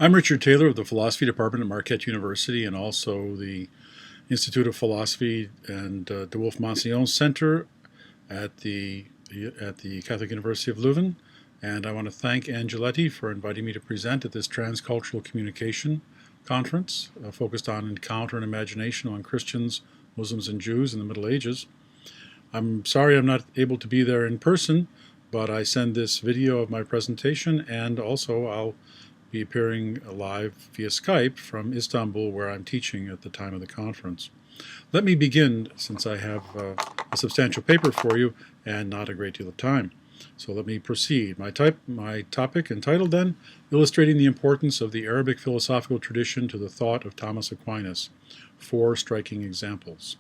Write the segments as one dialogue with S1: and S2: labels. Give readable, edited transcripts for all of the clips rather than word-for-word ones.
S1: I'm Richard Taylor of the Philosophy Department at Marquette University and also the Institute of Philosophy and De Wolf-Mansillon Center at the Catholic University of Leuven. And I want to thank Angeletti for inviting me to present at this transcultural communication conference focused on encounter and imagination among Christians, Muslims, and Jews in the Middle Ages. I'm sorry I'm not able to be there in person, but I send this video of my presentation, and also I'll be appearing live via Skype from Istanbul, where I'm teaching at the time of the conference. Let me begin, since I have a substantial paper for you and not a great deal of time. So let me proceed. My topic entitled then, Illustrating the Importance of the Arabic Philosophical Tradition to the Thought of Thomas Aquinas. 4 striking examples.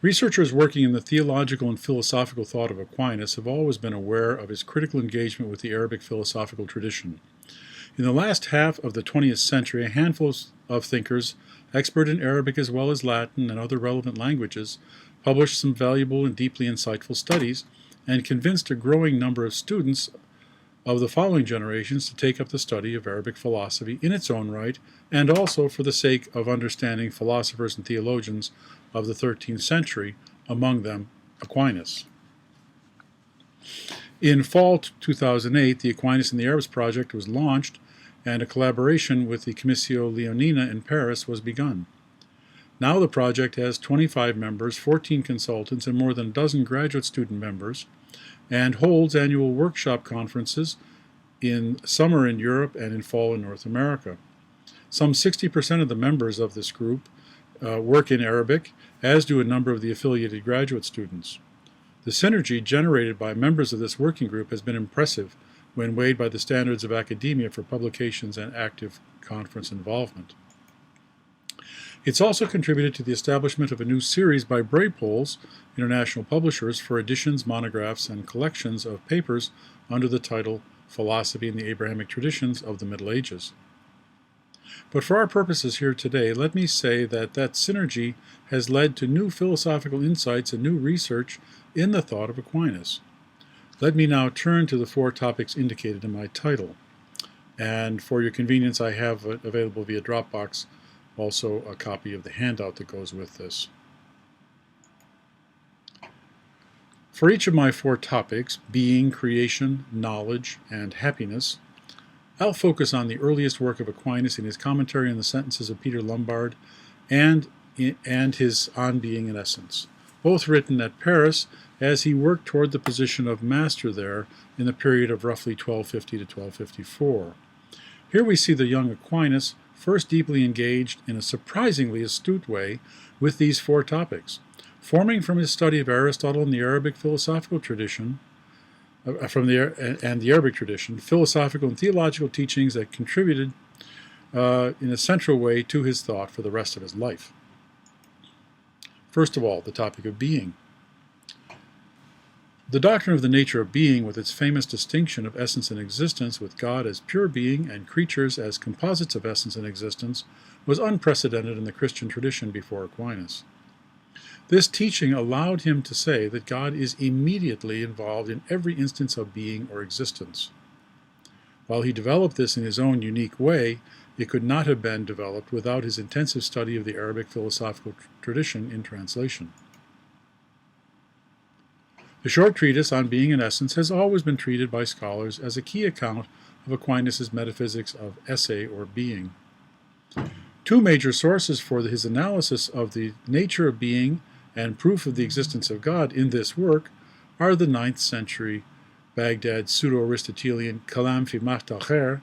S1: Researchers working in the theological and philosophical thought of Aquinas have always been aware of his critical engagement with the Arabic philosophical tradition. In the last half of the 20th century, a handful of thinkers, expert in Arabic as well as Latin and other relevant languages, published some valuable and deeply insightful studies and convinced a growing number of students of the following generations to take up the study of Arabic philosophy in its own right, and also for the sake of understanding philosophers and theologians of the 13th century, among them Aquinas. In fall 2008, the Aquinas and the Arabs project was launched, and a collaboration with the Comissio Leonina in Paris was begun. Now the project has 25 members, 14 consultants, and more than a dozen graduate student members, and holds annual workshop conferences in summer in Europe and in fall in North America. Some 60% of the members of this group work in Arabic, as do a number of the affiliated graduate students. The synergy generated by members of this working group has been impressive when weighed by the standards of academia for publications and active conference involvement. It's also contributed to the establishment of a new series by Braypoles, international publishers, for editions, monographs, and collections of papers under the title Philosophy and the Abrahamic Traditions of the Middle Ages. But for our purposes here today, let me say that synergy has led to new philosophical insights and new research in the thought of Aquinas. Let me now turn to the 4 topics indicated in my title. And for your convenience, I have available via Dropbox also a copy of the handout that goes with this. For each of my 4 topics, being, creation, knowledge, and happiness, I'll focus on the earliest work of Aquinas in his commentary on the sentences of Peter Lombard and his On Being and Essence, both written at Paris as he worked toward the position of master there in the period of roughly 1250 to 1254. Here we see the young Aquinas first deeply engaged in a surprisingly astute way with these 4 topics, forming from his study of Aristotle and the Arabic philosophical tradition, the Arabic tradition, philosophical and theological teachings that contributed in a central way to his thought for the rest of his life. First of all, the topic of being. The doctrine of the nature of being, with its famous distinction of essence and existence, with God as pure being and creatures as composites of essence and existence, was unprecedented in the Christian tradition before Aquinas. This teaching allowed him to say that God is immediately involved in every instance of being or existence. While he developed this in his own unique way, it could not have been developed without his intensive study of the Arabic philosophical tradition in translation. The short treatise on being and essence has always been treated by scholars as a key account of Aquinas' metaphysics of esse, or being. 2 major sources for his analysis of the nature of being and proof of the existence of God in this work are the 9th century Baghdad pseudo-Aristotelian Kalam fi Macht al-Khair,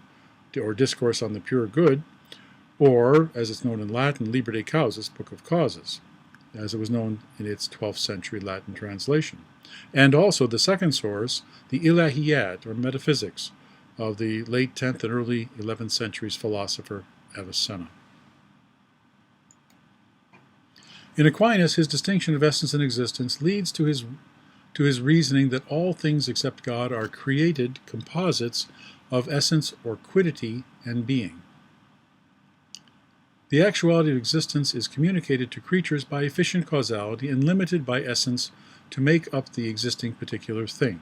S1: or Discourse on the Pure Good, or, as it's known in Latin, Liber de Causas, Book of Causes, as it was known in its 12th century Latin translation. And also the second source, the Ilahiyat, or Metaphysics, of the late 10th and early 11th centuries philosopher Avicenna. In Aquinas, his distinction of essence and existence leads to his reasoning that all things except God are created composites of essence or quiddity and being. The actuality of existence is communicated to creatures by efficient causality and limited by essence to make up the existing particular thing.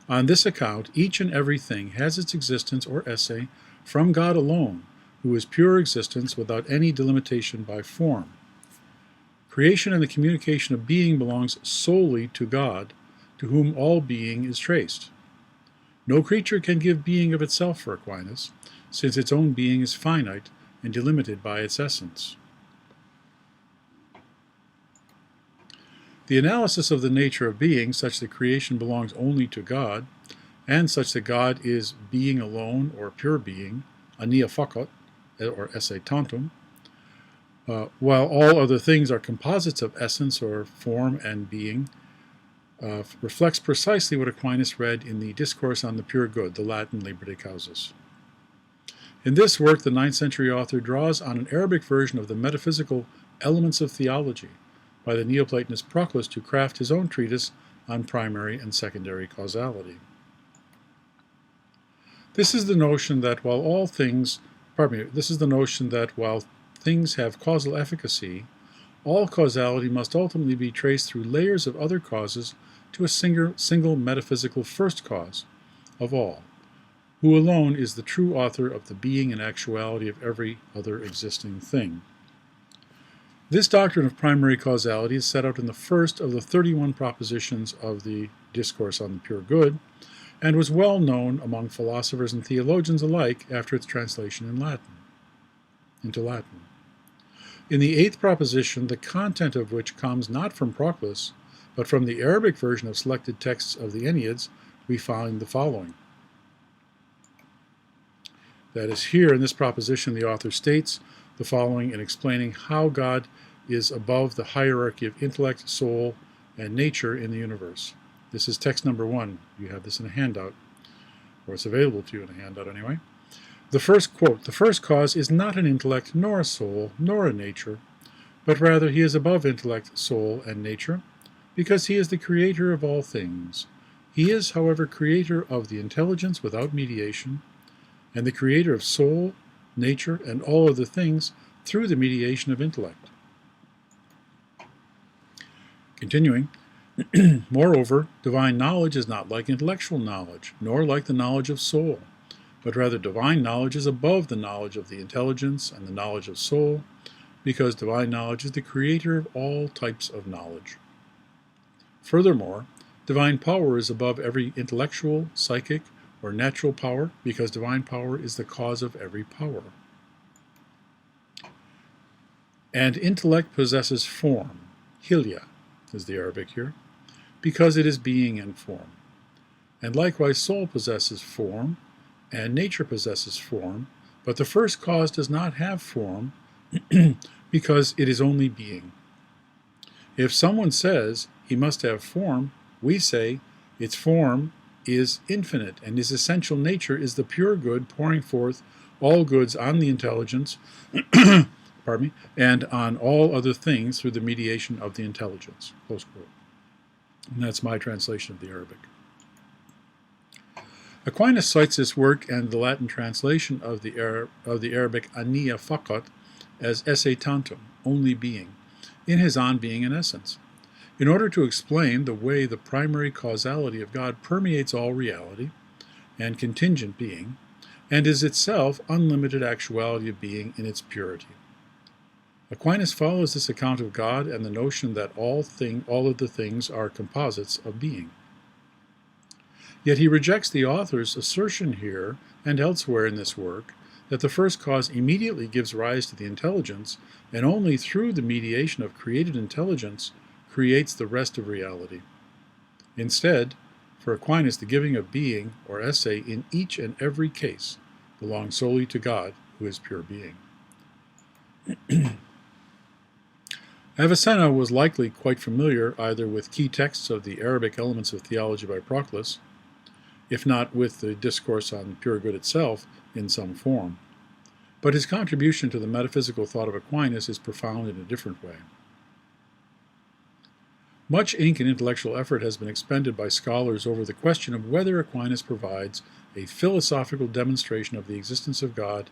S1: On this account, each and every thing has its existence or esse from God alone, who is pure existence without any delimitation by form. Creation and the communication of being belongs solely to God, to whom all being is traced. No creature can give being of itself for Aquinas, since its own being is finite and delimited by its essence. The analysis of the nature of being, such that creation belongs only to God, and such that God is being alone or pure being, ania facot, or esse tantum, while all other things are composites of essence or form and being, reflects precisely what Aquinas read in the Discourse on the Pure Good, the Latin Liber de Causis. In this work, the 9th century author draws on an Arabic version of the metaphysical Elements of Theology by the Neoplatonist Proclus to craft his own treatise on primary and secondary causality. This is the notion that while things have causal efficacy, all causality must ultimately be traced through layers of other causes to a single metaphysical first cause of all, who alone is the true author of the being and actuality of every other existing thing. This doctrine of primary causality is set out in the first of the 31 propositions of the Discourse on the Pure Good, and was well known among philosophers and theologians alike after its translation into Latin. In the 8th proposition, the content of which comes not from Proclus, but from the Arabic version of selected texts of the Enneads, we find the following. That is, here in this proposition, the author states the following in explaining how God is above the hierarchy of intellect, soul, and nature in the universe. This is text number 1. You have this in a handout, or it's available to you in a handout anyway. The first quote, "The first cause is not an intellect, nor a soul, nor a nature, but rather he is above intellect, soul, and nature, because he is the creator of all things. He is, however, creator of the intelligence without mediation, and the creator of soul, nature, and all other things through the mediation of intellect." Continuing, "Moreover, divine knowledge is not like intellectual knowledge, nor like the knowledge of soul, but rather divine knowledge is above the knowledge of the intelligence and the knowledge of soul, because divine knowledge is the creator of all types of knowledge. Furthermore, divine power is above every intellectual, psychic, or natural power, because divine power is the cause of every power. And intellect possesses form, hilya is the Arabic here, because it is being and form. And likewise soul possesses form, and nature possesses form, but the first cause does not have form, because it is only being. If someone says he must have form, we say its form is infinite, and his essential nature is the pure good pouring forth all goods on the intelligence and on all other things through the mediation of the intelligence." Close quote. And that's my translation of the Arabic. Aquinas cites this work and the Latin translation of the Arabic ania facot as esse tantum, only being, in his On Being and Essence, in order to explain the way the primary causality of God permeates all reality and contingent being, and is itself unlimited actuality of being in its purity. Aquinas follows this account of God and the notion that all of the things are composites of being. Yet he rejects the author's assertion here and elsewhere in this work that the first cause immediately gives rise to the intelligence, and only through the mediation of created intelligence creates the rest of reality. Instead, for Aquinas, the giving of being, or esse, in each and every case belongs solely to God, who is pure being. Avicenna was likely quite familiar either with key texts of the Arabic Elements of Theology by Proclus, if not with the Discourse on Pure Good itself in some form. But his contribution to the metaphysical thought of Aquinas is profound in a different way. Much ink and intellectual effort has been expended by scholars over the question of whether Aquinas provides a philosophical demonstration of the existence of God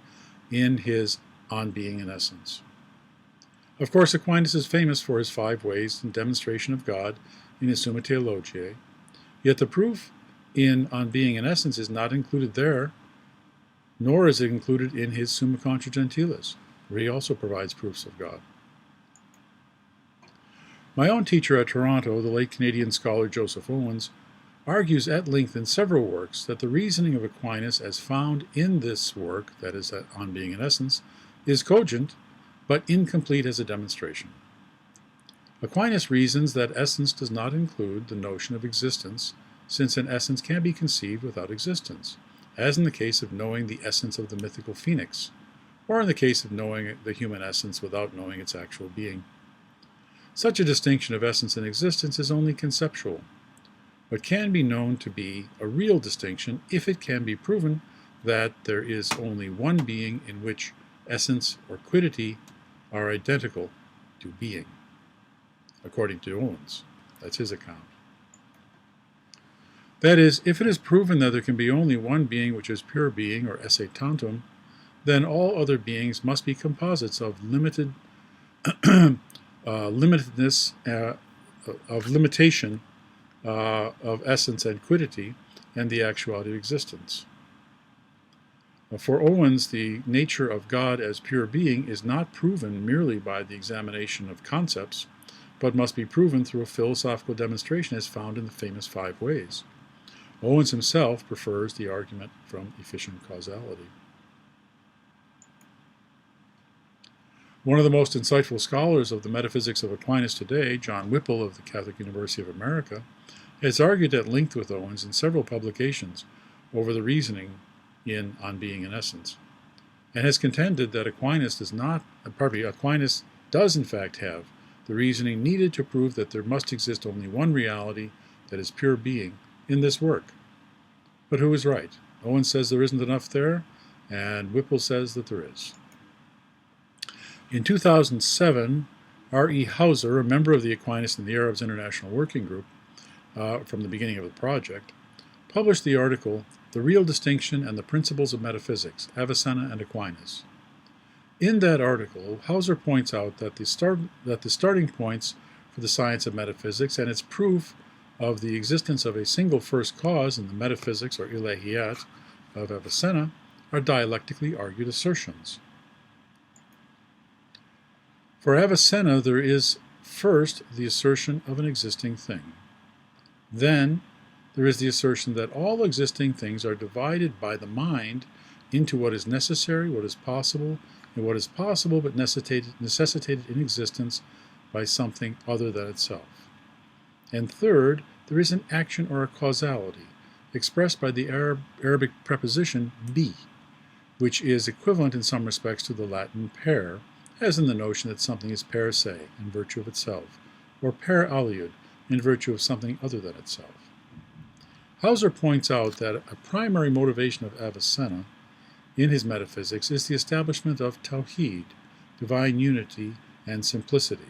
S1: in his On Being and Essence. Of course, Aquinas is famous for his 5 ways and demonstration of God in his Summa Theologiae, yet the proof in On Being in Essence is not included there, nor is it included in his Summa Contra Gentiles, where he also provides proofs of God. My own teacher at Toronto, the late Canadian scholar Joseph Owens, argues at length in several works that the reasoning of Aquinas as found in this work, that is, On Being in Essence, is cogent, but incomplete as a demonstration. Aquinas reasons that essence does not include the notion of existence, since an essence can be conceived without existence, as in the case of knowing the essence of the mythical phoenix, or in the case of knowing the human essence without knowing its actual being. Such a distinction of essence and existence is only conceptual, but can be known to be a real distinction if it can be proven that there is only one being in which essence or quiddity are identical to being, according to Owens. That's his account. That is, if it is proven that there can be only one being which is pure being, or esse tantum, then all other beings must be composites of limitedness, of limitation of essence and quiddity, and the actuality of existence. For Owens, the nature of God as pure being is not proven merely by the examination of concepts, but must be proven through a philosophical demonstration as found in the famous 5 ways. Owens himself prefers the argument from efficient causality. One of the most insightful scholars of the metaphysics of Aquinas today, John Whipple of the Catholic University of America, has argued at length with Owens in several publications over the reasoning in On Being in Essence, and has contended that Aquinas does in fact have the reasoning needed to prove that there must exist only one reality that is pure being in this work. But who is right? Owens says there isn't enough there, and Whipple says that there is. In 2007, R.E. Hauser, a member of the Aquinas and the Arabs International Working Group from the beginning of the project, published the article, The Real Distinction and the Principles of Metaphysics, Avicenna and Aquinas. In that article, Hauser points out that the starting points for the science of metaphysics and its proof of the existence of a single first cause in the metaphysics or ilahiyat of Avicenna are dialectically argued assertions. For Avicenna, there is first the assertion of an existing thing. Then there is the assertion that all existing things are divided by the mind into what is necessary, what is possible, and what is possible but necessitated in existence by something other than itself. And third, there is an action or a causality, expressed by the Arabic preposition be, which is equivalent in some respects to the Latin per, as in the notion that something is per se, in virtue of itself, or per aliud, in virtue of something other than itself. Hauser points out that a primary motivation of Avicenna in his metaphysics is the establishment of tawhid, divine unity and simplicity.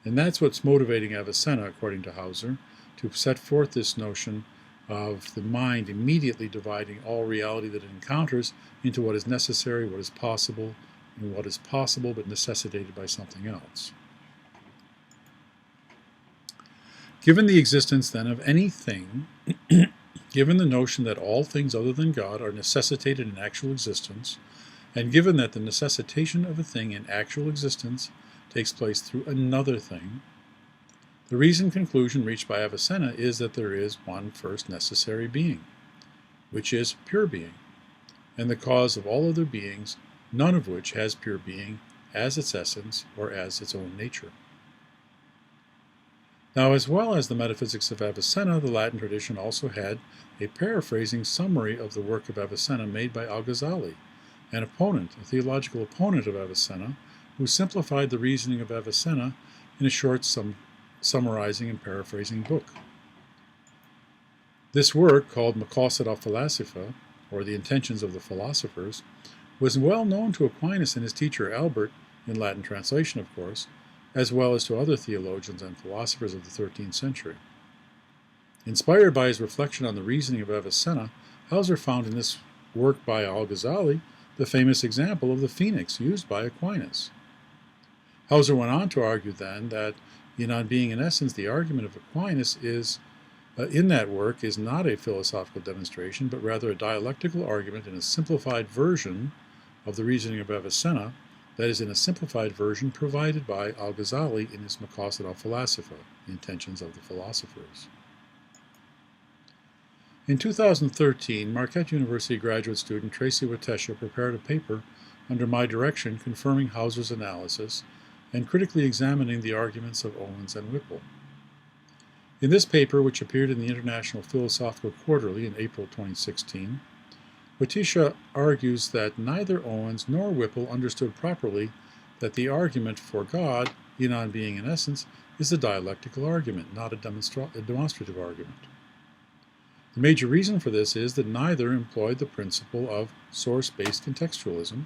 S1: And that's what's motivating Avicenna, according to Hauser, to set forth this notion of the mind immediately dividing all reality that it encounters into what is necessary, what is possible, and what is possible but necessitated by something else. Given the existence, then, of anything, given the notion that all things other than God are necessitated in actual existence, and given that the necessitation of a thing in actual existence takes place through another thing, the reasoned conclusion reached by Avicenna is that there is one first necessary being, which is pure being, and the cause of all other beings, none of which has pure being as its essence or as its own nature. Now, as well as the metaphysics of Avicenna, the Latin tradition also had a paraphrasing summary of the work of Avicenna made by Al-Ghazali, a theological opponent of Avicenna, who simplified the reasoning of Avicenna in a short summarizing and paraphrasing book. This work, called Maqasid al-Falasifa, or The Intentions of the Philosophers, was well known to Aquinas and his teacher Albert, in Latin translation, of course, as well as to other theologians and philosophers of the 13th century. Inspired by his reflection on the reasoning of Avicenna, Hauser found in this work by Al-Ghazali the famous example of the phoenix used by Aquinas. Hauser went on to argue then that in On Being in Essence, the argument of Aquinas is in that work is not a philosophical demonstration, but rather a dialectical argument in a simplified version of the reasoning of Avicenna, that is, in a simplified version provided by Al-Ghazali in his Maqasid al-Falasifa, the intentions of the philosophers. In 2013, Marquette University graduate student Tracy Watesha prepared a paper under my direction confirming Hauser's analysis and critically examining the arguments of Owens and Whipple. In this paper, which appeared in the International Philosophical Quarterly in April 2016, Watesha argues that neither Owens nor Whipple understood properly that the argument for God, in on being in essence, is a dialectical argument, not a demonstrative argument. The major reason for this is that neither employed the principle of source-based contextualism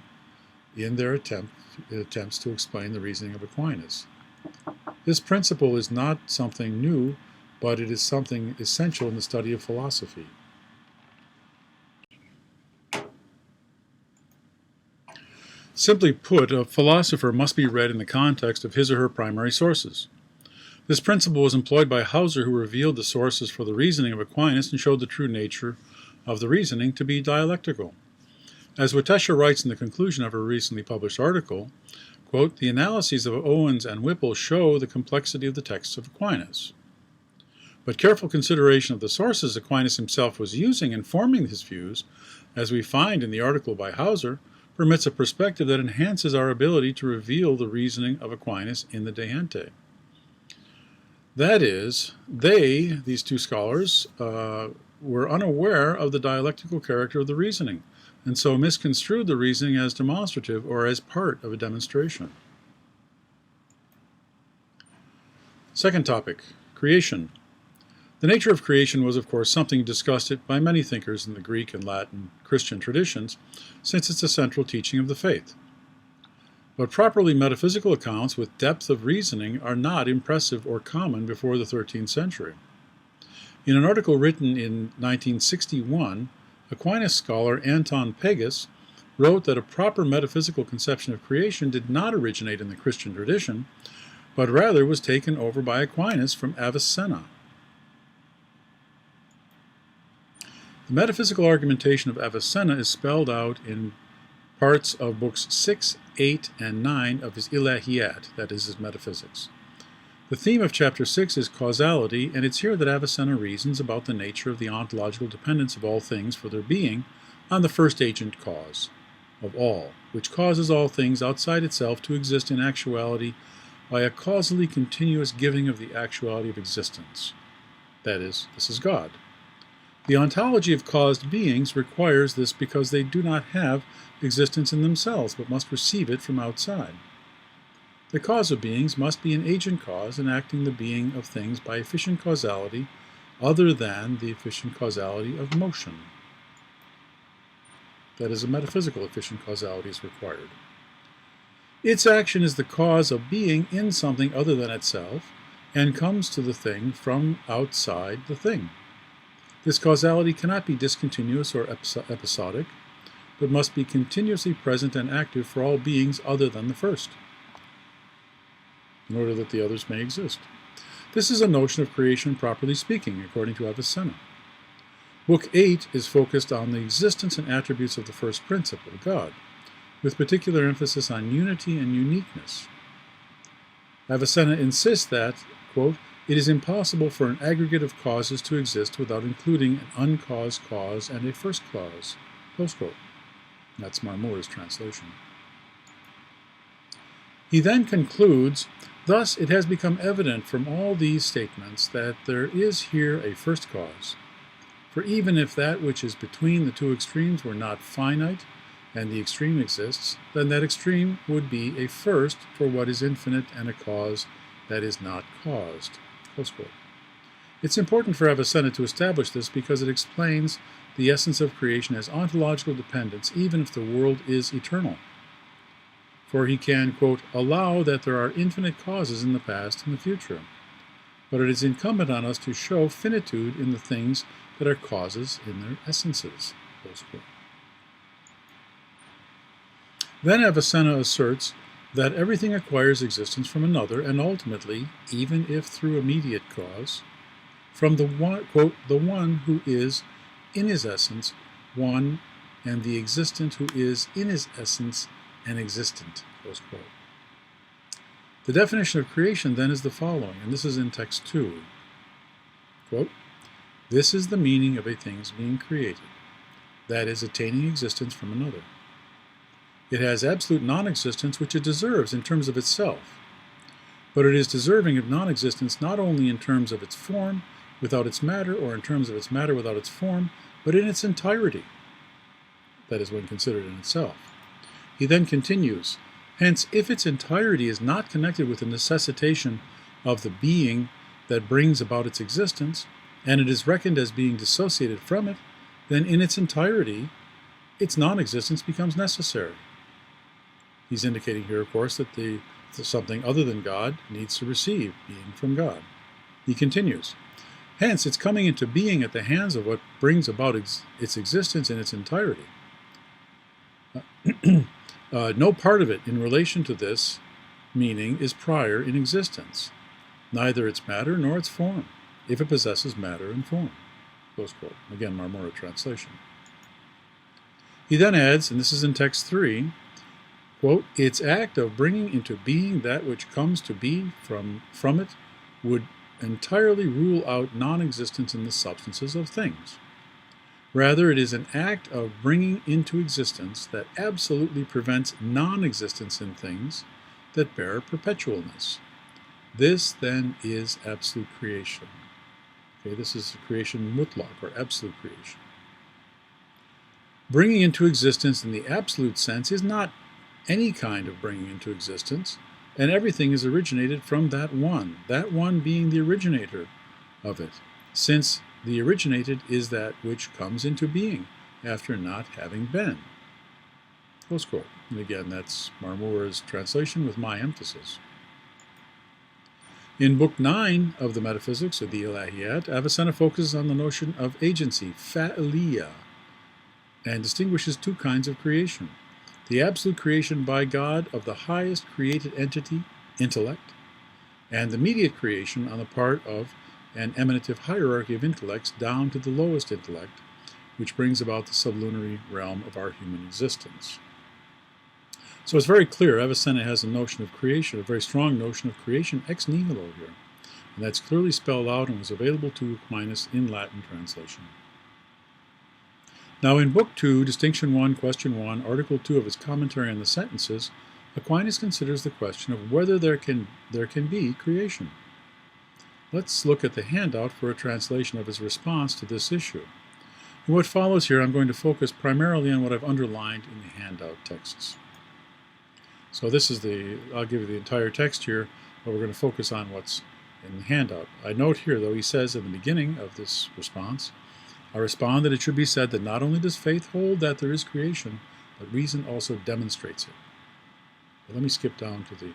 S1: in their attempts to explain the reasoning of Aquinas. This principle is not something new, but it is something essential in the study of philosophy. Simply put, a philosopher must be read in the context of his or her primary sources. This principle was employed by Hauser, who revealed the sources for the reasoning of Aquinas and showed the true nature of the reasoning to be dialectical. As Watesha writes in the conclusion of her recently published article, quote, "The analyses of Owens and Whipple show the complexity of the texts of Aquinas. But careful consideration of the sources Aquinas himself was using in forming his views, as we find in the article by Hauser, permits a perspective that enhances our ability to reveal the reasoning of Aquinas in the De Gente." That is, these two scholars, were unaware of the dialectical character of the reasoning, and so misconstrued the reasoning as demonstrative or as part of a demonstration. Second topic, creation. The nature of creation was, of course, something discussed by many thinkers in the Greek and Latin Christian traditions, since it's a central teaching of the faith. But properly metaphysical accounts with depth of reasoning are not impressive or common before the 13th century. In an article written in 1961, Aquinas scholar Anton Pegas wrote that a proper metaphysical conception of creation did not originate in the Christian tradition, but rather was taken over by Aquinas from Avicenna. The metaphysical argumentation of Avicenna is spelled out in parts of books 6, 8, and 9 of his Ilahiyat, that is, his metaphysics. The theme of chapter 6 is causality, and it's here that Avicenna reasons about the nature of the ontological dependence of all things for their being on the first agent cause of all, which causes all things outside itself to exist in actuality by a causally continuous giving of the actuality of existence. That is, this is God. The ontology of caused beings requires this because they do not have existence in themselves, but must receive it from outside. The cause of beings must be an agent cause enacting the being of things by efficient causality other than the efficient causality of motion. That is, a metaphysical efficient causality is required. Its action is the cause of being in something other than itself and comes to the thing from outside the thing. This causality cannot be discontinuous or episodic, but must be continuously present and active for all beings other than the first, in order that the others may exist. This is a notion of creation properly speaking, according to Avicenna. Book 8 is focused on the existence and attributes of the first principle, God, with particular emphasis on unity and uniqueness. Avicenna insists that, quote, "It is impossible for an aggregate of causes to exist without including an uncaused cause and a first cause," close quote. That's Marmore's translation. He then concludes, "Thus it has become evident from all these statements that there is here a first cause. For even if that which is between the two extremes were not finite, and the extreme exists, then that extreme would be a first for what is infinite and a cause that is not caused." Close quote. It's important for Avicenna to establish this because it explains the essence of creation as ontological dependence, even if the world is eternal. For he can, quote, "allow that there are infinite causes in the past and the future. But it is incumbent on us to show finitude in the things that are causes in their essences." Close quote. Then Avicenna asserts that everything acquires existence from another, and ultimately, even if through immediate cause, from the one, quote, the one who is in his essence one, and the existent who is in his essence an existent, close quote. The definition of creation then is the following, and this is in text 2. Quote, this is the meaning of a thing's being created, that is, attaining existence from another. It has absolute non-existence which it deserves in terms of itself, but it is deserving of non-existence not only in terms of its form without its matter, or in terms of its matter without its form, but in its entirety, that is, when considered in itself. He then continues, hence, if its entirety is not connected with the necessitation of the being that brings about its existence, and it is reckoned as being dissociated from it, then in its entirety, its non-existence becomes necessary. He's indicating here, of course, that something other than God needs to receive being from God. He continues, hence, its coming into being at the hands of what brings about its existence in its entirety. No part of it in relation to this meaning is prior in existence, neither its matter nor its form, if it possesses matter and form. Close quote. Again, Marmora translation. He then adds, and this is in text 3, quote, its act of bringing into being that which comes to be from it would entirely rule out non-existence in the substances of things. Rather, it is an act of bringing into existence that absolutely prevents non-existence in things that bear perpetualness. This, then, is absolute creation. Okay, this is creation mutlaq, or absolute creation. Bringing into existence in the absolute sense is not any kind of bringing into existence, and everything is originated from that one being the originator of it, since the originated is that which comes into being after not having been. Close quote. And again, that's Marmora's translation with my emphasis. In Book 9 of the Metaphysics, of the Ilahiyat, Avicenna focuses on the notion of agency, fa'aliyah, and distinguishes two kinds of creation. The absolute creation by God of the highest created entity, intellect, and the immediate creation on the part of an emanative hierarchy of intellects down to the lowest intellect, which brings about the sublunary realm of our human existence. So it's very clear Avicenna has a notion of creation, a very strong notion of creation ex nihilo here, and that's clearly spelled out and was available to Aquinas in Latin translation. Now in Book 2, Distinction 1, Question 1, Article 2 of his commentary on the sentences, Aquinas considers the question of whether there can be creation. Let's look at the handout for a translation of his response to this issue. In what follows here, I'm going to focus primarily on what I've underlined in the handout texts. So this is I'll give you the entire text here, but we're going to focus on what's in the handout. I note here, though, he says in the beginning of this response, I respond that it should be said that not only does faith hold that there is creation, but reason also demonstrates it. But let me skip down to the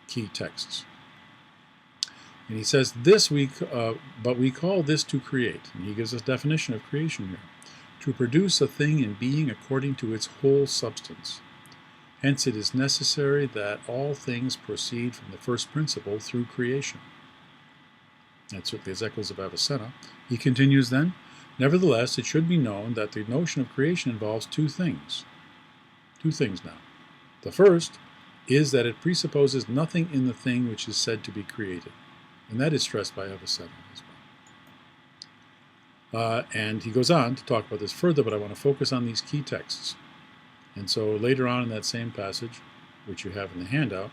S1: key texts. And he says, but we call this to create. And he gives us a definition of creation here. To produce a thing in being according to its whole substance. Hence it is necessary that all things proceed from the first principle through creation. That's certainly as echoes of Avicenna. He continues then, nevertheless, it should be known that the notion of creation involves two things. Two things now. The first is that it presupposes nothing in the thing which is said to be created. And that is stressed by Avicenna as well. And he goes on to talk about this further, but I want to focus on these key texts. And so later on in that same passage, which you have in the handout,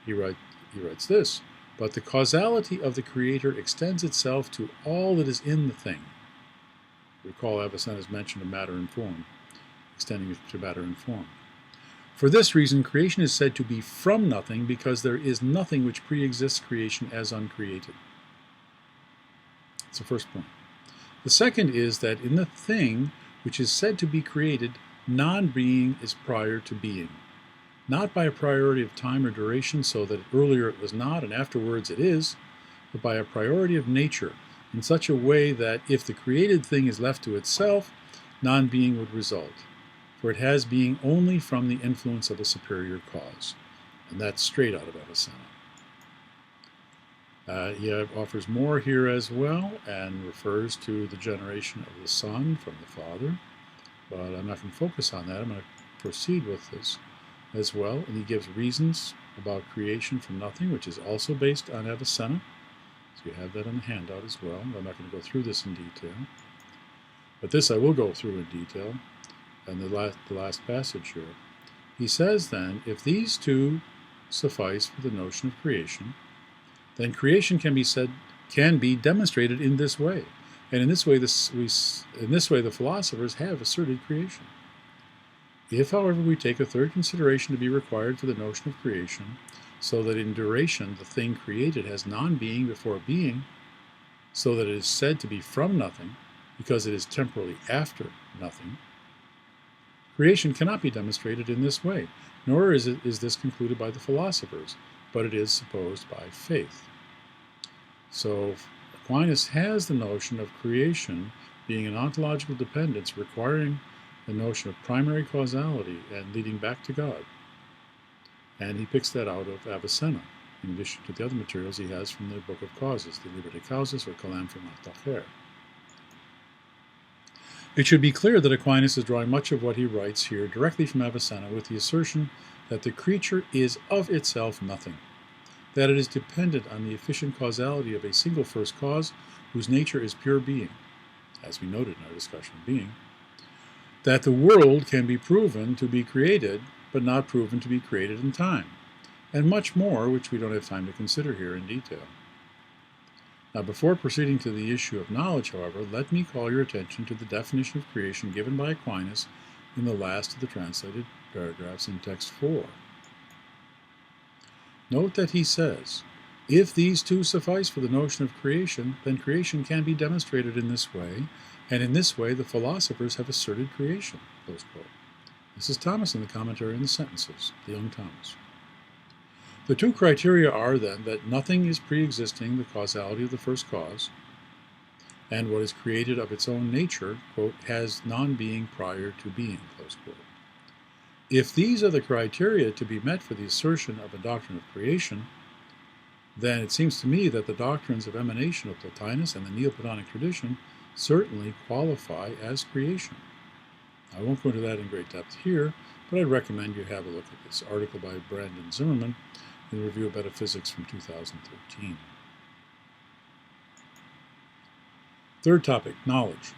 S1: he writes this, but the causality of the Creator extends itself to all that is in the thing. Recall Avicenna's mention of matter and form, extending it to matter and form. For this reason, creation is said to be from nothing, because there is nothing which pre-exists creation as uncreated. That's the first point. The second is that in the thing which is said to be created, non-being is prior to being, not by a priority of time or duration, so that earlier it was not and afterwards it is, but by a priority of nature, in such a way that if the created thing is left to itself, non-being would result. For it has being only from the influence of a superior cause. And that's straight out of Avicenna. He offers more here as well and refers to the generation of the Son from the Father, but I'm not going to focus on that. I'm going to proceed with this as well. And he gives reasons about creation from nothing, which is also based on Avicenna. So you have that in the handout as well. I'm not going to go through this in detail, but this I will go through in detail. And the last passage here. He says then, if these two suffice for the notion of creation, then creation can be demonstrated in this way. And in this way the philosophers have asserted creation. If, however, we take a third consideration to be required for the notion of creation, so that in duration the thing created has non-being before being, so that it is said to be from nothing, because it is temporally after nothing, creation cannot be demonstrated in this way, nor is this concluded by the philosophers, but it is supposed by faith. So Aquinas has the notion of creation being an ontological dependence requiring the notion of primary causality and leading back to God. And he picks that out of Avicenna, in addition to the other materials he has from the Book of Causes, the Liber de Causas or Kalam from Altacher. It should be clear that Aquinas is drawing much of what he writes here directly from Avicenna, with the assertion that the creature is of itself nothing, that it is dependent on the efficient causality of a single first cause whose nature is pure being, as we noted in our discussion of being, that the world can be proven to be created, but not proven to be created in time, and much more which we don't have time to consider here in detail. Now, before proceeding to the issue of knowledge, however, let me call your attention to the definition of creation given by Aquinas in the last of the translated paragraphs in text 4. Note that he says, if these two suffice for the notion of creation, then creation can be demonstrated in this way, and in this way the philosophers have asserted creation. Close quote. This is Thomas in the commentary on the sentences, the young Thomas. The two criteria are then that nothing is pre-existing the causality of the first cause, and what is created of its own nature, quote, has non-being prior to being, close quote. If these are the criteria to be met for the assertion of a doctrine of creation, then it seems to me that the doctrines of emanation of Plotinus and the Neoplatonic tradition certainly qualify as creation. I won't go into that in great depth here, but I'd recommend you have a look at this article by Brandon Zimmerman in the Review of Metaphysics from 2013. Third topic, knowledge.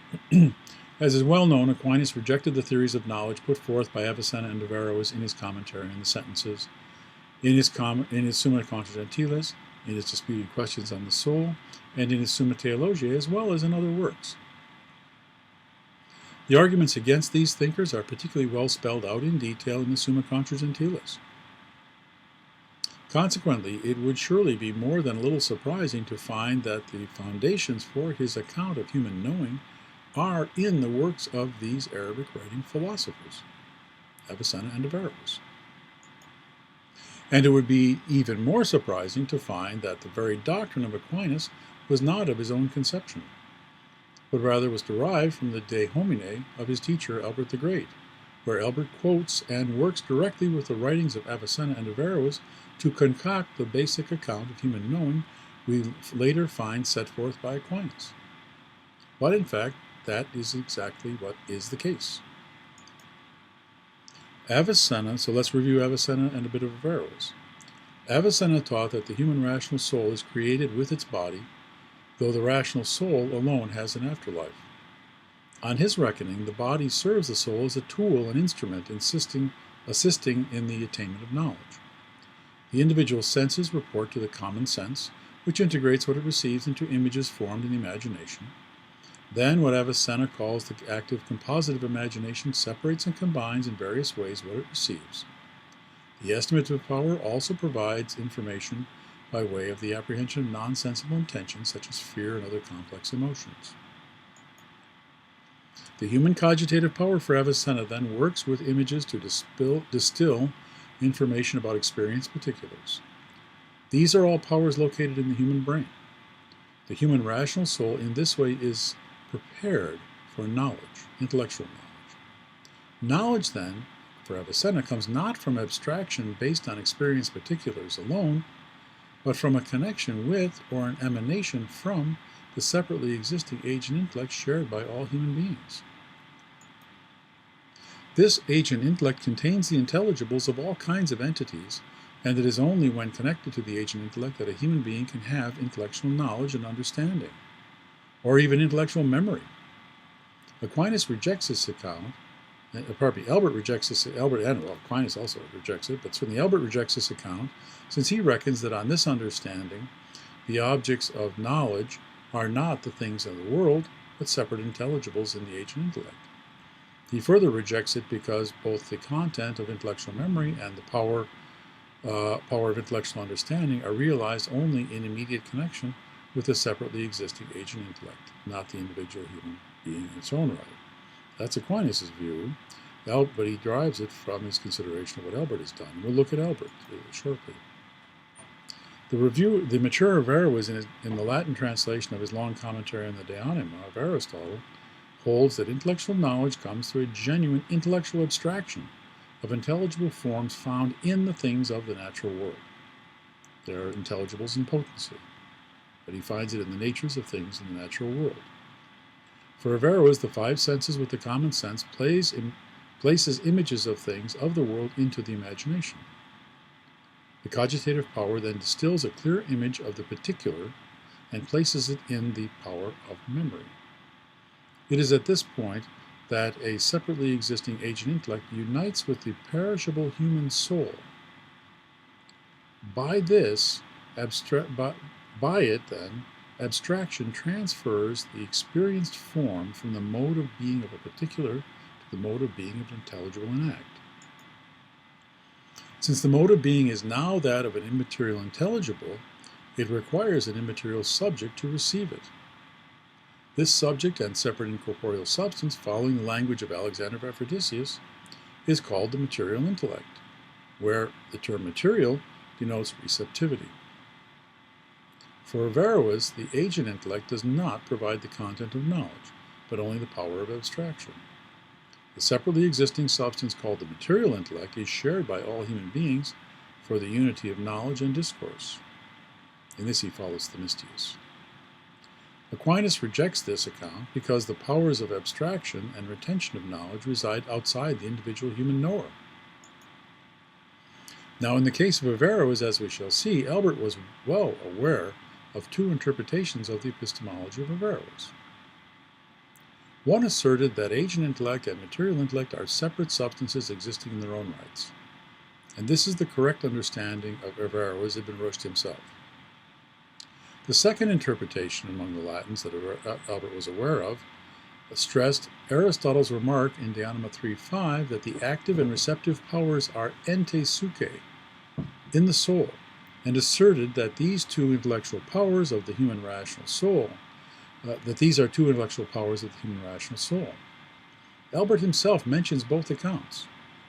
S1: As is well known, Aquinas rejected the theories of knowledge put forth by Avicenna and Averroes in his commentary on the sentences, in his Summa Contra Gentiles, in his disputed questions on the soul, and in his Summa Theologiae, as well as in other works. The arguments against these thinkers are particularly well spelled out in detail in the Summa Contra Gentiles. Consequently, it would surely be more than a little surprising to find that the foundations for his account of human knowing are in the works of these Arabic writing philosophers, Avicenna and Averroes. And it would be even more surprising to find that the very doctrine of Aquinas was not of his own conception, but rather was derived from the De Homine of his teacher Albert the Great, where Albert quotes and works directly with the writings of Avicenna and Averroes to concoct the basic account of human knowing we later find set forth by Aquinas. But in fact, that is exactly what is the case. Avicenna, so let's review Avicenna and a bit of Averroes. Avicenna taught that the human rational soul is created with its body, though the rational soul alone has an afterlife. On his reckoning, the body serves the soul as a tool and instrument assisting in the attainment of knowledge. The individual senses report to the common sense, which integrates what it receives into images formed in the imagination. Then what Avicenna calls the active compositive imagination separates and combines in various ways what it receives. The estimative power also provides information by way of the apprehension of non-sensible intentions such as fear and other complex emotions. The human cogitative power for Avicenna then works with images to distill information about experience particulars. These are all powers located in the human brain. The human rational soul in this way is prepared for knowledge, intellectual knowledge. Knowledge, then, for Avicenna, comes not from abstraction based on experience particulars alone, but from a connection with or an emanation from the separately existing agent intellect shared by all human beings. This agent intellect contains the intelligibles of all kinds of entities, and it is only when connected to the agent intellect that a human being can have intellectual knowledge and understanding, or even intellectual memory. Aquinas rejects this account. Albert rejects this. Aquinas also rejects it, but certainly Albert rejects this account, since he reckons that on this understanding, the objects of knowledge are not the things of the world, but separate intelligibles in the agent intellect. He further rejects it because both the content of intellectual memory and the power of intellectual understanding are realized only in immediate connection with the separately existing agent intellect, not the individual human being in its own right. That's Aquinas' view, but he derives it from his consideration of what Albert has done. We'll look at Albert shortly. The mature Averroes, in the Latin translation of his long commentary on the De Anima of Aristotle, holds that intellectual knowledge comes through a genuine intellectual abstraction of intelligible forms found in the things of the natural world. There are intelligibles in potency, but he finds it in the natures of things in the natural world. For Averroes, the five senses with the common sense places images of things of the world into the imagination. The cogitative power then distills a clear image of the particular and places it in the power of memory. It is at this point that a separately existing agent intellect unites with the perishable human soul. By it, abstraction transfers the experienced form from the mode of being of a particular to the mode of being of an intelligible in act. Since the mode of being is now that of an immaterial intelligible, it requires an immaterial subject to receive it. This subject and separate incorporeal substance, following the language of Alexander of Aphrodisias, is called the material intellect, where the term material denotes receptivity. For Averroes, the agent intellect does not provide the content of knowledge, but only the power of abstraction. The separately existing substance called the material intellect is shared by all human beings for the unity of knowledge and discourse. In this he follows Themistius. Aquinas rejects this account because the powers of abstraction and retention of knowledge reside outside the individual human knower. Now, in the case of Averroes, as we shall see, Albert was well aware of two interpretations of the epistemology of Averroes. One asserted that agent intellect and material intellect are separate substances existing in their own rights, and this is the correct understanding of Averroes ibn Rushd himself. The second interpretation among the Latins that Albert was aware of stressed Aristotle's remark in De Anima 3:5 that the active and receptive powers are ente suke, in the soul, and asserted that these two intellectual powers of the human rational soul, Albert himself mentions both accounts,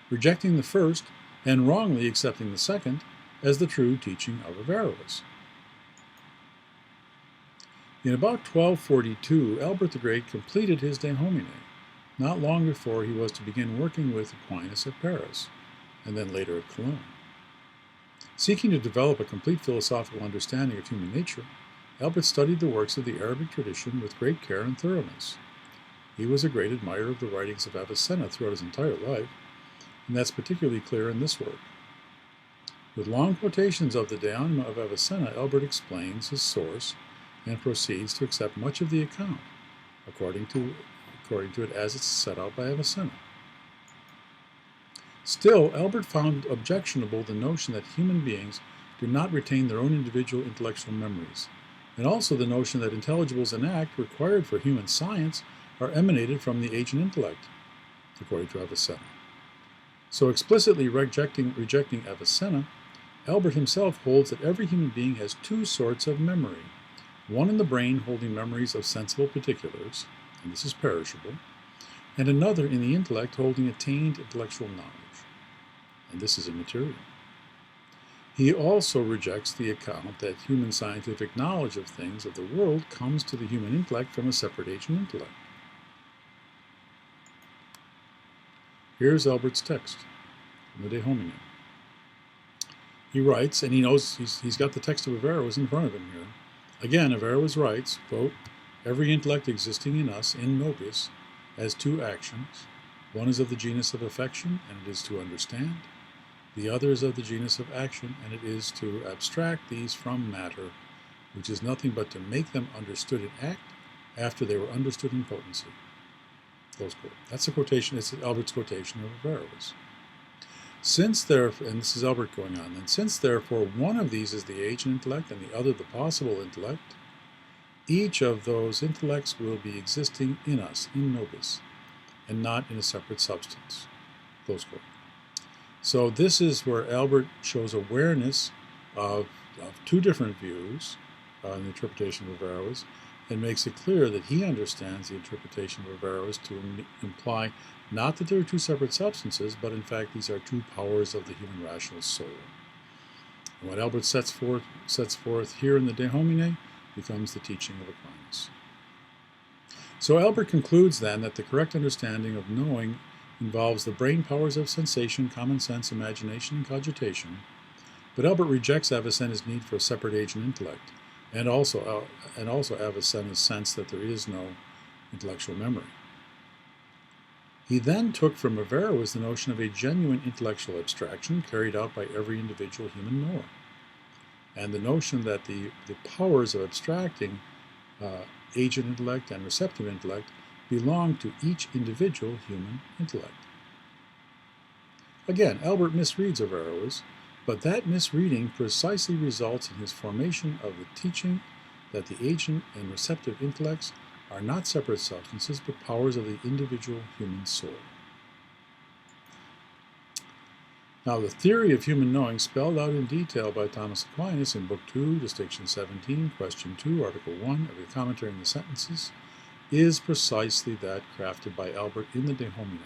S1: rejecting the first and wrongly accepting the second as the true teaching of Averroes. In about 1242, Albert the Great completed his De Homine, not long before he was to begin working with Aquinas at Paris, and then later at Cologne. Seeking to develop a complete philosophical understanding of human nature, Albert studied the works of the Arabic tradition with great care and thoroughness. He was a great admirer of the writings of Avicenna throughout his entire life, and that's particularly clear in this work. With long quotations of the De Anima of Avicenna, Albert explains his source and proceeds to accept much of the account, according to it as it's set out by Avicenna. Still, Albert found objectionable the notion that human beings do not retain their own individual intellectual memories, and also the notion that intelligibles in act required for human science are emanated from the agent intellect, according to Avicenna. So explicitly rejecting Avicenna, Albert himself holds that every human being has two sorts of memory, one in the brain holding memories of sensible particulars, and this is perishable, and another in the intellect holding attained intellectual knowledge, and this is immaterial. He also rejects the account that human scientific knowledge of things of the world comes to the human intellect from a separate agent intellect. Here's Albert's text from the De Homine. He writes, and he knows he's got the text of Averroes in front of him here. Again, Averroes writes, quote, "Every intellect existing in us, in nobis, has two actions. One is of the genus of affection, and it is to understand. The other is of the genus of action, and it is to abstract these from matter, which is nothing but to make them understood in act after they were understood in potency." Close quote. That's a quotation, it's Albert's quotation of Averroes. Since therefore, and this is Albert going on, and since therefore one of these is the agent intellect and the other the possible intellect, each of those intellects will be existing in us, in nobis, and not in a separate substance. Close quote. So this is where Albert shows awareness of two different views in the interpretation of Averroes, and makes it clear that he understands the interpretation of Averroes to imply not that there are two separate substances, but in fact these are two powers of the human rational soul. And what Albert sets forth here in the De Homine becomes the teaching of Aquinas. So Albert concludes then that the correct understanding of knowing involves the brain powers of sensation, common sense, imagination, and cogitation, but Albert rejects Avicenna's need for a separate agent intellect, and also Avicenna's sense that there is no intellectual memory. He then took from Averroes the notion of a genuine intellectual abstraction carried out by every individual human knower, and the notion that the powers of abstracting agent intellect and receptive intellect belong to each individual human intellect. Again, Albert misreads Averroes, but that misreading precisely results in his formation of the teaching that the agent and receptive intellects are not separate substances, but powers of the individual human soul. Now, the theory of human knowing, spelled out in detail by Thomas Aquinas in Book 2, Distinction 17, Question 2, Article 1 of the Commentary on the Sentences, is precisely that crafted by Albert in the De Homine.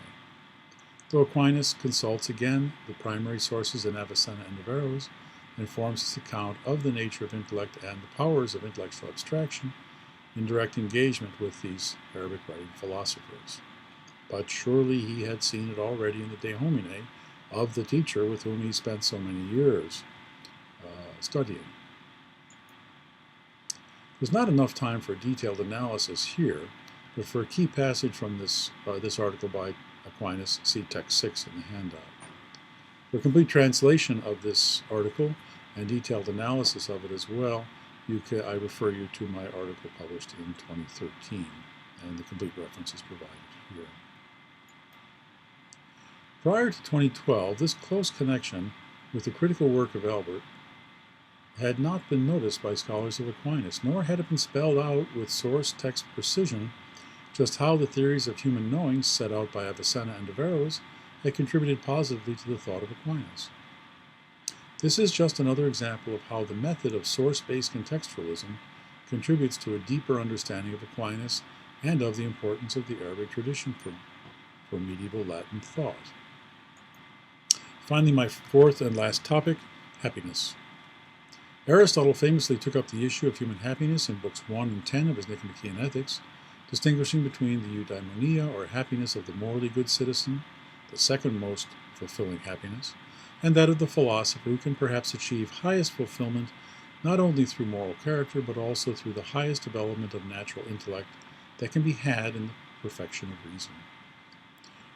S1: Though Aquinas consults again the primary sources in Avicenna and Averroes, and forms his account of the nature of intellect and the powers of intellectual abstraction in direct engagement with these Arabic-writing philosophers. But surely he had seen it already in the De Homine of the teacher with whom he spent so many years studying. There's not enough time for detailed analysis here, but for a key passage from this article by Aquinas, see text 6 in the handout. For a complete translation of this article and detailed analysis of it as well, I refer you to my article published in 2013, and the complete reference is provided here. Prior to 2012, this close connection with the critical work of Albert had not been noticed by scholars of Aquinas, nor had it been spelled out with source text precision just how the theories of human knowing set out by Avicenna and Averroes had contributed positively to the thought of Aquinas. This is just another example of how the method of source-based contextualism contributes to a deeper understanding of Aquinas and of the importance of the Arabic tradition for medieval Latin thought. Finally, my fourth and last topic, happiness. Aristotle famously took up the issue of human happiness in books 1 and 10 of his Nicomachean Ethics, distinguishing between the eudaimonia, or happiness of the morally good citizen, the second most fulfilling happiness, and that of the philosopher who can perhaps achieve highest fulfillment not only through moral character, but also through the highest development of natural intellect that can be had in the perfection of reason.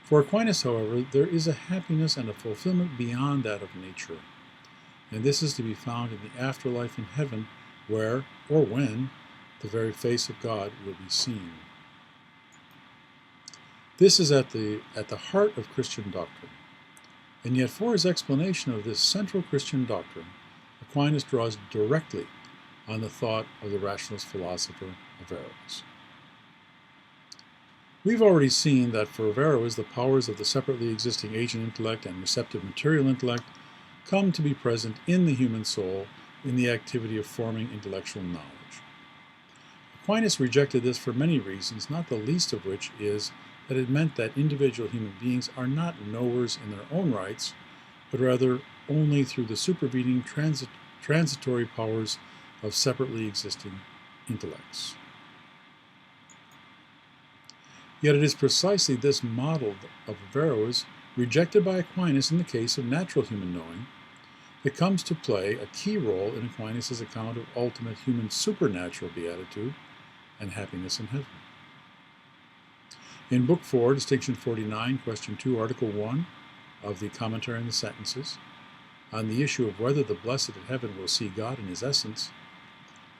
S1: For Aquinas, however, there is a happiness and a fulfillment beyond that of nature, and this is to be found in the afterlife in heaven, where, or when, the very face of God will be seen. This is at the heart of Christian doctrine, and yet for his explanation of this central Christian doctrine, Aquinas draws directly on the thought of the rationalist philosopher Averroes. We've already seen that for Averroes, the powers of the separately existing agent intellect and receptive material intellect come to be present in the human soul in the activity of forming intellectual knowledge. Aquinas rejected this for many reasons, not the least of which is that it meant that individual human beings are not knowers in their own rights, but rather only through the supervening transitory powers of separately existing intellects. Yet it is precisely this model of Averroes, rejected by Aquinas in the case of natural human knowing, that comes to play a key role in Aquinas' account of ultimate human supernatural beatitude and happiness in heaven. In Book 4, Distinction 49, Question 2, Article 1 of the Commentary on the Sentences, on the issue of whether the blessed in heaven will see God in his essence,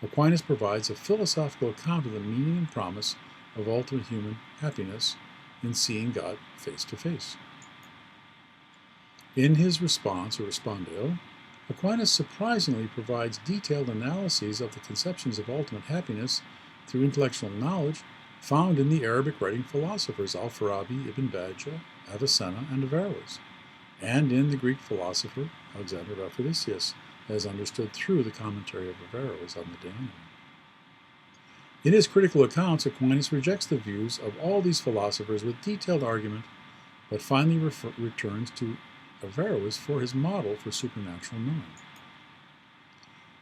S1: Aquinas provides a philosophical account of the meaning and promise of ultimate human happiness in seeing God face to face. In his response, or respondeo, Aquinas surprisingly provides detailed analyses of the conceptions of ultimate happiness through intellectual knowledge found in the Arabic writing philosophers Al-Farabi, Ibn Bajjah, Avicenna, and Averroes, and in the Greek philosopher Alexander of Ephroditus, as understood through the commentary of Averroes on the Daimon. In his critical accounts, Aquinas rejects the views of all these philosophers with detailed argument, but finally returns to Averroes for his model for supernatural knowing.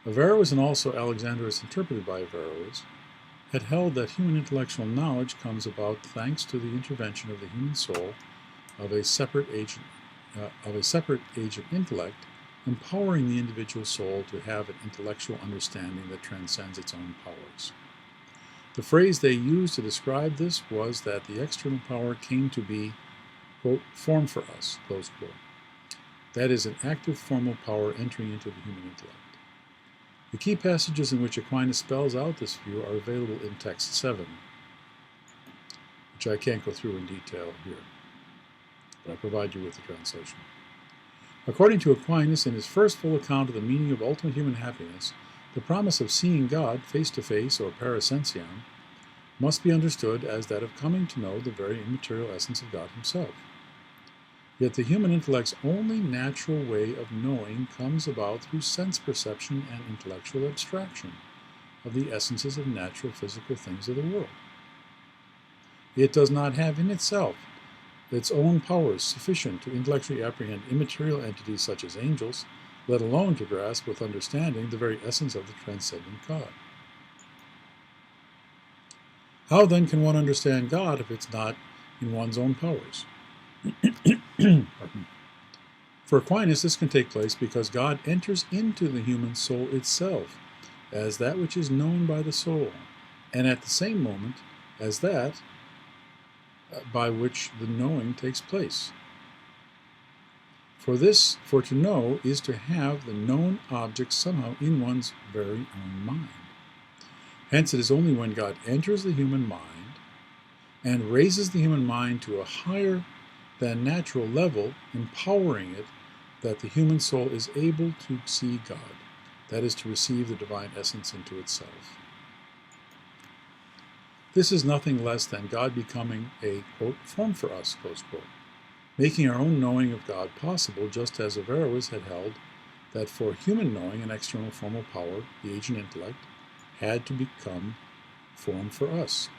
S1: Averroes, and also Alexander as interpreted by Averroes, had held that human intellectual knowledge comes about thanks to the intervention of the human soul of a separate agent intellect, empowering the individual soul to have an intellectual understanding that transcends its own powers. The phrase they used to describe this was that the external power came to be, quote, formed for us, close quote. That is, an active formal power entering into the human intellect. The key passages in which Aquinas spells out this view are available in Text 7, which I can't go through in detail here, but I provide you with the translation. According to Aquinas, in his first full account of the meaning of ultimate human happiness, the promise of seeing God face to face, or parasension, must be understood as that of coming to know the very immaterial essence of God himself. Yet the human intellect's only natural way of knowing comes about through sense perception and intellectual abstraction of the essences of natural physical things of the world. It does not have in itself its own powers sufficient to intellectually apprehend immaterial entities such as angels, let alone to grasp with understanding the very essence of the transcendent God. How then can one understand God if it's not in one's own powers? For Aquinas, this can take place because God enters into the human soul itself as that which is known by the soul, and at the same moment as that by which the knowing takes place. For to know is to have the known object somehow in one's very own mind. Hence it is only when God enters the human mind and raises the human mind to a higher than natural level, empowering it, that the human soul is able to see God, that is, to receive the divine essence into itself. This is nothing less than God becoming a, quote, form for us, close quote, making our own knowing of God possible, just as Averroes had held that for human knowing, an external formal power, the agent intellect, had to become formed for us.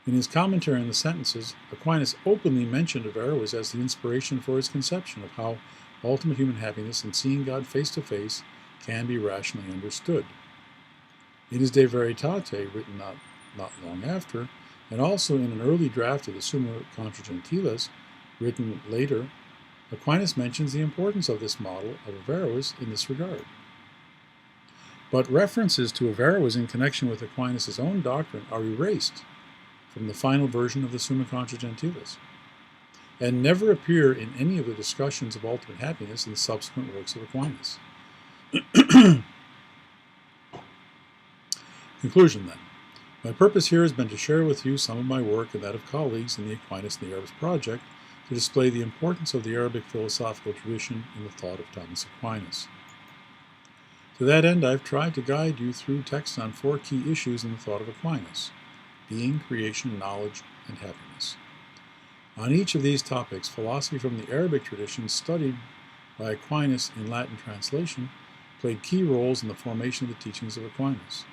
S1: In his commentary on the sentences, Aquinas openly mentioned Averroes as the inspiration for his conception of how ultimate human happiness and seeing God face to face can be rationally understood. In his De Veritate, written not long after, and also in an early draft of the Summa Contra Gentiles, written later, Aquinas mentions the importance of this model of Averroes in this regard. But references to Averroes in connection with Aquinas' own doctrine are erased from the final version of the Summa Contra Gentiles, and never appear in any of the discussions of ultimate happiness in the subsequent works of Aquinas. Conclusion, then. My purpose here has been to share with you some of my work and that of colleagues in the Aquinas and the Arabs project to display the importance of the Arabic philosophical tradition in the thought of Thomas Aquinas. To that end, I've tried to guide you through texts on 4 key issues in the thought of Aquinas: being, creation, knowledge, and happiness. On each of these topics, philosophy from the Arabic tradition studied by Aquinas in Latin translation played key roles in the formation of the teachings of Aquinas.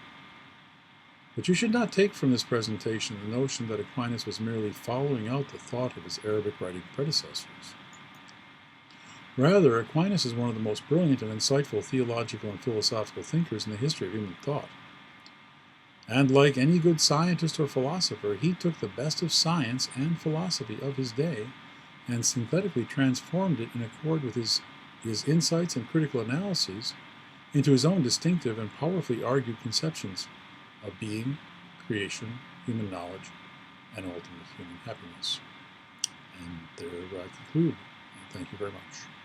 S1: But you should not take from this presentation the notion that Aquinas was merely following out the thought of his Arabic writing predecessors. Rather, Aquinas is one of the most brilliant and insightful theological and philosophical thinkers in the history of human thought. And like any good scientist or philosopher, he took the best of science and philosophy of his day and synthetically transformed it in accord with his his insights and critical analyses into his own distinctive and powerfully argued conceptions of being, creation, human knowledge, and ultimate human happiness. And there I conclude. Thank you very much.